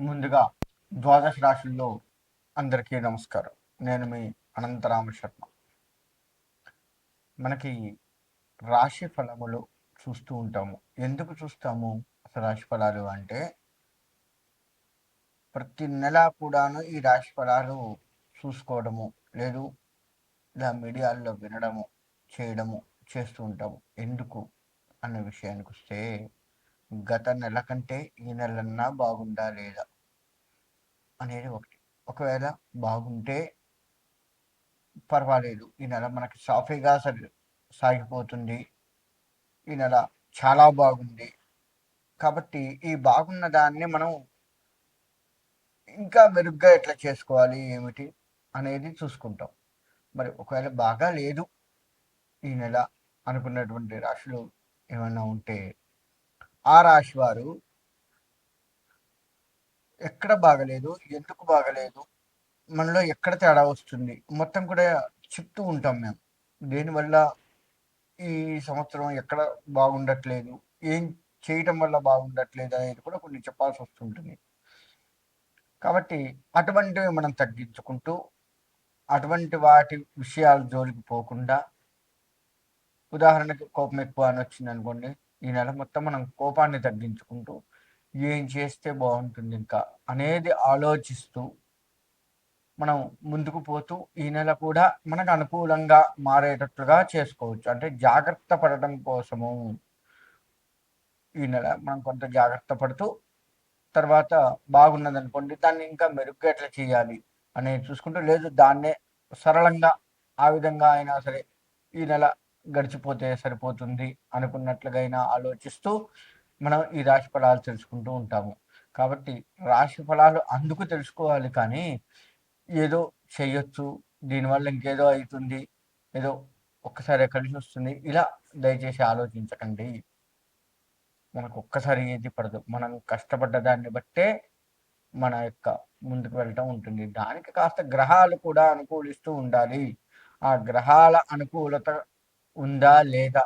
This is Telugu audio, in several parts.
ముందుగా ద్వాదశ రాశుల్లో అందరికీ నమస్కారం. నేను మీ అనంతరామ శర్మ. మనకి రాశి ఫలములు చూస్తూ ఉంటాము. ఎందుకు చూస్తాము అసలు రాశి ఫలాలు అంటే, ప్రతి నెల కూడాను ఈ రాశి ఫలాలు చూసుకోవడము, లేదు ఇలా మీడియాల్లో వినడము, చేయడము చేస్తూ ఉంటాము. ఎందుకు అనే విషయానికి వస్తే, గత నెల కంటే ఈ నెలన్నా బాగుందా లేదా అనేది ఒకటి. ఒకవేళ బాగుంటే పర్వాలేదు, ఈ నెల మనకి సాఫీగా సాగిపోతుంది, ఈ నెల చాలా బాగుంది కాబట్టి ఈ బాగున్న దాన్ని మనం ఇంకా మెరుగ్గా ఎట్లా చేసుకోవాలి ఏమిటి అనేది చూసుకుంటాం. మరి ఒకవేళ బాగా లేదు ఈ నెల అనుకున్నటువంటి రాశులు ఏమైనా ఉంటే, ఆ రాశి వారు ఎక్కడ బాగలేదు, ఎందుకు బాగలేదు, మనలో ఎక్కడ తేడా వస్తుంది మొత్తం కూడా చెప్తూ ఉంటాం మేము. దేనివల్ల ఈ సంవత్సరం ఎక్కడ బాగుండట్లేదు, ఏం చేయటం వల్ల బాగుండట్లేదు అనేది కూడా కొన్ని చెప్పాల్సి వస్తుంటుంది. కాబట్టి అటువంటివి మనం తగ్గించుకుంటూ, అటువంటి వాటి విషయాల జోలికి పోకుండా, ఉదాహరణకి కోపం ఎక్కువ అని వచ్చింది అనుకోండి, ఈ నెల మొత్తం మనం కోపాన్ని తగ్గించుకుంటూ ఏం చేస్తే బాగుంటుంది ఇంకా అనేది ఆలోచిస్తూ మనం ముందుకు పోతూ ఈ నెల కూడా మనకు అనుకూలంగా మారేటట్లుగా చేసుకోవచ్చు. అంటే జాగ్రత్త పడటం కోసము ఈ నెల మనం కొంత జాగ్రత్త పడుతూ, తర్వాత బాగున్నదనుకోండి దాన్ని ఇంకా మెరుగ్గా ఎట్లా చేయాలి అనేది చూసుకుంటూ, లేదు దాన్నే సరళంగా ఆ విధంగా అయినా సరే ఈ నెల గడిచిపోతే సరిపోతుంది అనుకున్నట్లుగా అయినా ఆలోచిస్తూ మనం ఈ రాశి ఫలాలు తెలుసుకుంటూ ఉంటాము. కాబట్టి రాశి ఫలాలు అందుకు తెలుసుకోవాలి, కానీ ఏదో చెయ్యొచ్చు, దీనివల్ల ఇంకేదో అవుతుంది, ఏదో ఒక్కసారి కలిసి వస్తుంది, ఇలా దయచేసి ఆలోచించకండి. మనకు ఒక్కసారి ఏది పడదు. మనం కష్టపడ్డ దాన్ని బట్టే మన యొక్క ముందుకు వెళ్ళటం ఉంటుంది. దానికి కాస్త గ్రహాలు కూడా అనుకూలిస్తూ ఉండాలి. ఆ గ్రహాల అనుకూలత ఉందా లేదా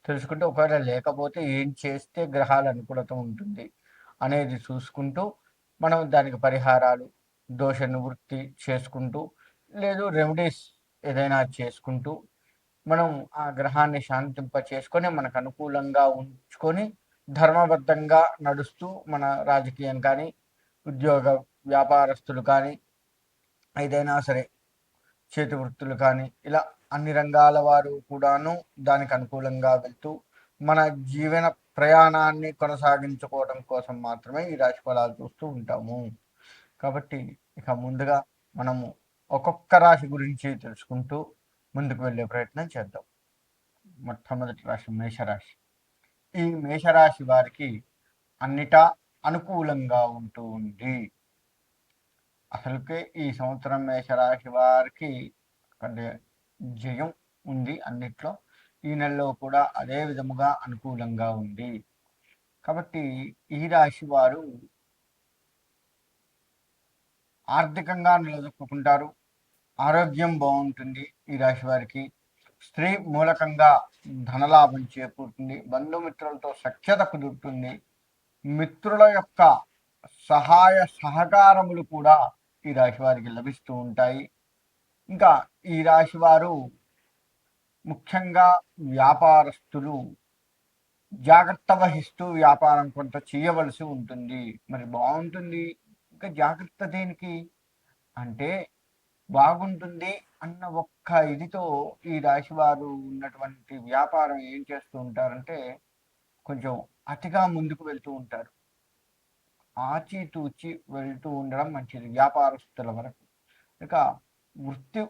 తెలుసుకుంటూ, ఒకవేళ లేకపోతే ఏం చేస్తే గ్రహాల అనుకూలత ఉంటుంది అనేది చూసుకుంటూ, మనం దానికి పరిహారాలు, దోష నివృత్తి చేసుకుంటూ, లేదు రెమెడీస్ ఏదైనా చేసుకుంటూ, మనం ఆ గ్రహాన్ని శాంతింప చేసుకొని మనకు అనుకూలంగా ఉంచుకొని ధర్మబద్ధంగా నడుస్తూ, మన రాజకీయం కానీ, ఉద్యోగ వ్యాపారస్తులు కానీ, ఏదైనా సరే చేతి వృత్తులు కానీ, ఇలా అన్ని రంగాల వారు కూడాను దానికి అనుకూలంగా వెళ్తూ మన జీవన ప్రయాణాన్ని కొనసాగించుకోవడం కోసం మాత్రమే ఈ రాశి ఫలాలు చూస్తూ ఉంటాము. కాబట్టి ఇక ముందుగా మనము ఒక్కొక్క రాశి గురించి తెలుసుకుంటూ ముందుకు వెళ్ళే ప్రయత్నం చేద్దాం. మొట్టమొదటి రాశి మేషరాశి. ఈ మేషరాశి వారికి అన్నిటా అనుకూలంగా ఉంటూ ఉంది. అసలుకే ఈ సంవత్సరం మేషరాశి వారికి అంటే జయం ఉంది అన్నిట్లో. ఈ నెలలో కూడా అదే విధముగా అనుకూలంగా ఉంది. కాబట్టి ఈ రాశి వారు ఆర్థికంగా నిలదొక్కుంటారు. ఆరోగ్యం బాగుంటుంది ఈ రాశి వారికి. స్త్రీ మూలకంగా ధనలాభం చేకూరుతుంది. బంధుమిత్రులతో సఖ్యత కుదురుతుంది. మిత్రుల యొక్క సహాయ సహకారములు కూడా ఈ రాశి వారికి లభిస్తూ ఉంటాయి. ఇంకా ఈ రాశి వారు ముఖ్యంగా వ్యాపారస్తులు జాగ్రత్త వహిస్తూ వ్యాపారం కొంత చేయవలసి ఉంటుంది. మరి బాగుంటుంది, ఇంకా జాగ్రత్త దేనికి అంటే, బాగుంటుంది అన్న ఒక్క ఇదితో ఈ రాశి వారు ఉన్నటువంటి వ్యాపారం ఏం చేస్తూ ఉంటారంటే, కొంచెం అతిగా ముందుకు వెళ్తూ ఉంటారు. ఆచితూచి వెళ్తూ ఉండడం మంచిది వ్యాపారస్తుల వరకు. ఇక వృత్తి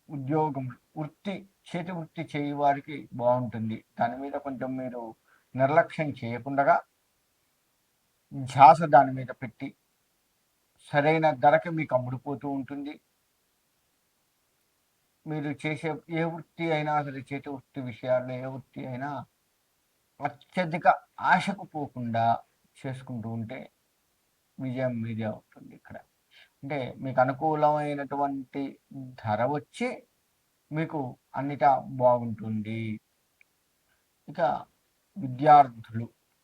ఉద్యోగం, వృత్తి చేతి వృత్తి చేయి వారికి బాగుంటుంది. దాని మీద కొంచెం మీరు నిర్లక్ష్యం చేయకుండా ధ్యాస దాని మీద పెట్టి సరైన ధరకి మీకు అమ్ముడుపోతూ ఉంటుంది. మీరు చేసే ఏ వృత్తి అయినా సరే, చేతి వృత్తి విషయాల్లో ఏ వృత్తి అయినా అత్యధిక ఆశకు పోకుండా చేసుకుంటూ ఉంటే విజయం మీదే అవుతుంది ఇక్కడ. అంటే మీకు అనుకూలమైనటువంటి ధర వచ్చి మీకు అన్నిటా బాగుంటుంది. ఇక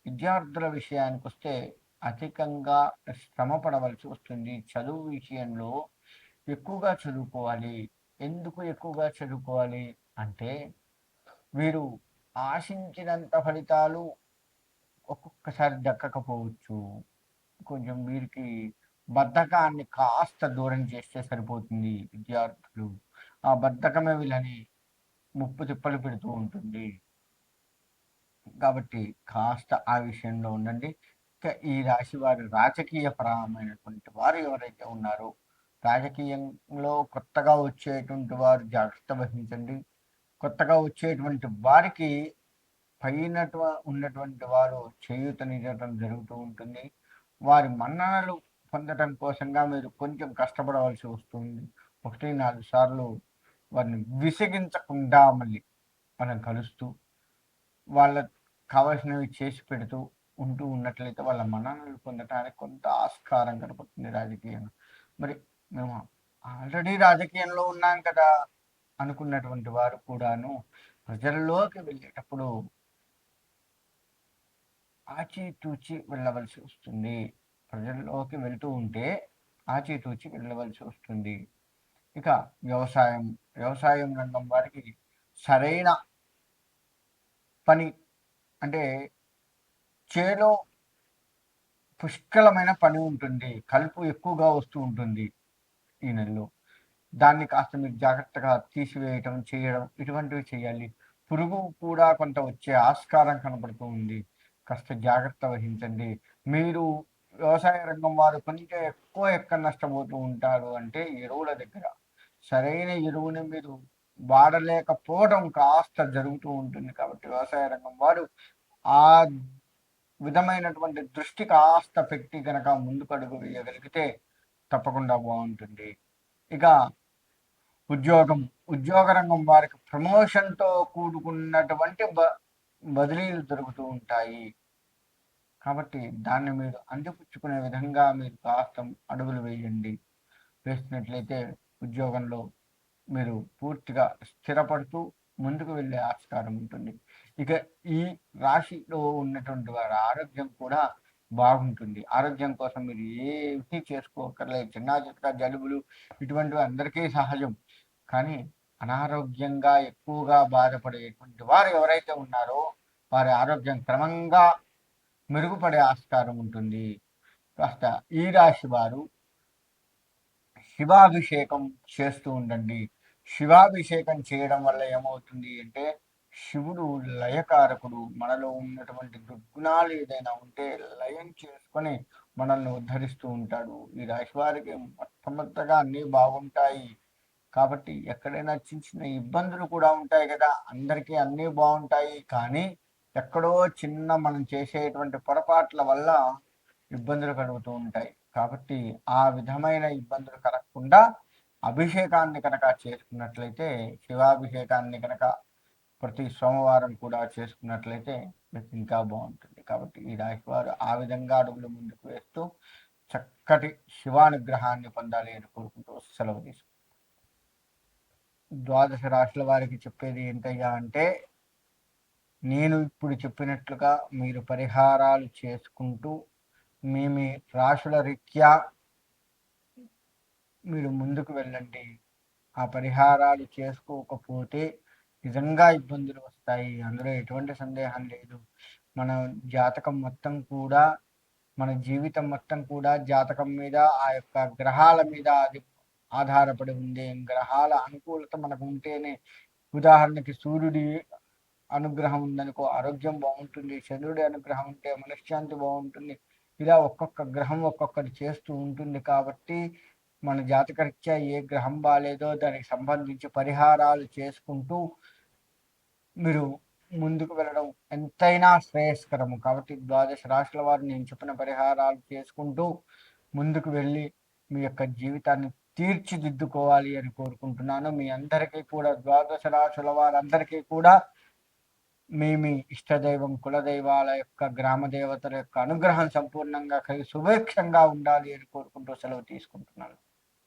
విద్యార్థుల విషయానికి వస్తే, అధికంగా శ్రమ పడవలసి వస్తుంది. చదువు విషయంలో ఎక్కువగా చదువుకోవాలి. ఎందుకు ఎక్కువగా చదువుకోవాలి అంటే, వీరు ఆశించినంత ఫలితాలు ఒక్కొక్కసారి దక్కకపోవచ్చు. కొంచెం వీరికి బద్ధకాన్ని కాస్త దూరం చేస్తే సరిపోతుంది విద్యార్థులు. ఆ బద్ధకమే వీళ్ళని ముప్పు తిప్పలు పెడుతూ ఉంటుంది. కాబట్టి కాస్త ఆ విషయంలో ఉండండి. ఇక ఈ రాశి వారు రాజకీయ పరమైనటువంటి వారు ఎవరైతే ఉన్నారో, రాజకీయంలో కొత్తగా వచ్చేటువంటి వారు జాగ్రత్త వహించండి. కొత్తగా వచ్చేటువంటి వారికి పైనటు ఉన్నటువంటి వారు చేయూతనివ్వడం జరుగుతూ ఉంటుంది. వారి మన్ననలు పొందటం కోసంగా మీరు కొంచెం కష్టపడవలసి వస్తుంది. 1, 4 సార్లు వారిని విసిగించకుండా మళ్ళీ మనం కలుస్తూ, వాళ్ళకి కావాల్సినవి చేసి పెడుతూ ఉన్నట్లయితే వాళ్ళ మన్ననలు పొందటానికి కొంత ఆస్కారం కనపడుతుంది రాజకీయంగా. మరి మేము ఆల్రెడీ రాజకీయంలో ఉన్నాం కదా అనుకున్నటువంటి వారు కూడాను ప్రజల్లోకి వెళ్ళేటప్పుడు ఆచితూచి వెళ్ళవలసి వస్తుంది. ప్రజల్లోకి వెళ్తూ ఉంటే ఆచితూచి వెళ్ళవలసి వస్తుంది. ఇక వ్యవసాయం రంగం వారికి సరైన పని అంటే చేలో పుష్కలమైన పని ఉంటుంది. కలుపు ఎక్కువగా వస్తూ ఉంటుంది ఈ నెలలో. దాన్ని కాస్త మీరు జాగ్రత్తగా తీసివేయటం, చేయడం ఇటువంటివి చేయాలి. పురుగు కూడా కొంత వచ్చే ఆస్కారం కనబడుతూ ఉంది. కాస్త జాగ్రత్త వహించండి. మీరు వ్యవసాయ రంగం వారు కొంచెం ఎక్కడ నష్టపోతూ ఉంటారు అంటే ఎరువుల దగ్గర. సరైన ఎరువుని మీరు వాడలేకపోవడం కాస్త జరుగుతూ ఉంటుంది. కాబట్టి వ్యవసాయ రంగం వారు ఆ విధమైనటువంటి దృష్టి కాస్త పెట్టి గనక ముందుకు అడుగు వేయగలిగితే తప్పకుండా బాగుంటుంది. ఇక ఉద్యోగ రంగం వారికి ప్రమోషన్తో కూడుకున్నటువంటి బదిలీలు జరుగుతూ ఉంటాయి. కాబట్టి దాన్ని మీరు అందిపుచ్చుకునే విధంగా మీరు కాస్త అడుగులు వేయండి. వేసినట్లయితే ఉద్యోగంలో మీరు పూర్తిగా స్థిరపడుతూ ముందుకు వెళ్ళే ఆస్కారం ఉంటుంది. ఇక ఈ రాశిలో ఉన్నటువంటి వారి ఆరోగ్యం కూడా బాగుంటుంది. ఆరోగ్యం కోసం మీరు ఏమీ చేసుకోకర్లేదు. చిన్న జలుబులు ఇటువంటివి అందరికీ సహజం. కానీ అనారోగ్యంగా ఎక్కువగా బాధపడేటువంటి వారు ఎవరైతే ఉన్నారో వారి ఆరోగ్యం క్రమంగా మెరుగుపడే ఆస్కారం ఉంటుంది. కాస్త ఈ రాశి వారు శివాభిషేకం చేస్తూ ఉండండి. శివాభిషేకం చేయడం వల్ల ఏమవుతుంది అంటే, శివుడు లయకారకుడు. మనలో ఉన్నటువంటి దుర్గుణాలు ఏదైనా ఉంటే లయం చేసుకొని మనల్ని ఉద్ధరిస్తూ ఉంటాడు. ఈ రాశి వారికి మొట్టమొదటగా అన్నీ బాగుంటాయి. కాబట్టి ఎక్కడైనా చిన్న చిన్న ఇబ్బందులు కూడా ఉంటాయి కదా. అందరికీ అన్నీ బాగుంటాయి కానీ ఎక్కడో చిన్న మనం చేసేటువంటి పొరపాట్ల వల్ల ఇబ్బందులు కలుగుతూ ఉంటాయి. కాబట్టి ఆ విధమైన ఇబ్బందులు కలగకుండా అభిషేకాన్ని కనుక చేసుకున్నట్లయితే, శివాభిషేకాన్ని కనుక ప్రతి సోమవారం కూడా చేసుకున్నట్లయితే మీకు ఇంకా బాగుంటుంది. కాబట్టి ఈ రాశి వారు ఆ విధంగా అడుగులు ముందుకు వేస్తూ చక్కటి శివానుగ్రహాన్ని పొందాలి అని కోరుకుంటూ సెలవు తీసుకుంటాం. ద్వాదశ రాశుల వారికి చెప్పేది ఏంటయ్యా అంటే, నేను ఇప్పుడు చెప్పినట్లుగా మీరు పరిహారాలు చేసుకుంటూ మీ రాశుల రీత్యా మీరు ముందుకు వెళ్ళండి. ఆ పరిహారాలు చేసుకోకపోతే నిజంగా ఇబ్బందులు వస్తాయి. అందులో ఎటువంటి సందేహం లేదు. మన జాతకం మొత్తం కూడా మన జీవితం మొత్తం కూడా జాతకం మీద, ఆ యొక్క గ్రహాల మీద అది ఆధారపడి ఉంది. గ్రహాల అనుకూలత మనకు ఉంటేనే, ఉదాహరణకి సూర్యుడి అనుగ్రహం ఉందనుకో ఆరోగ్యం బాగుంటుంది. చంద్రుడి అనుగ్రహం ఉంటే మనశ్శాంతి బాగుంటుంది. ఇలా ఒక్కొక్క గ్రహం ఒక్కొక్కటి చేస్తూ ఉంటుంది. కాబట్టి మన జాతకరీత్యా ఏ గ్రహం బాలేదో దానికి సంబంధించి పరిహారాలు చేసుకుంటూ మీరు ముందుకు వెళ్ళడం ఎంతైనా శ్రేయస్కరము. కాబట్టి ద్వాదశ రాశుల వారు నేను చెప్పిన పరిహారాలు చేసుకుంటూ ముందుకు వెళ్ళి మీ యొక్క జీవితాన్ని తీర్చిదిద్దుకోవాలి అని కోరుకుంటున్నాను. మీ అందరికీ కూడా ద్వాదశ రాశుల వారందరికీ కూడా మీ ఇష్టదైవం, కులదైవాల యొక్క గ్రామ దేవతల యొక్క అనుగ్రహం సంపూర్ణంగా కలిగి సుభిక్షంగా ఉండాలి అని కోరుకుంటూ సెలవు తీసుకుంటున్నాను.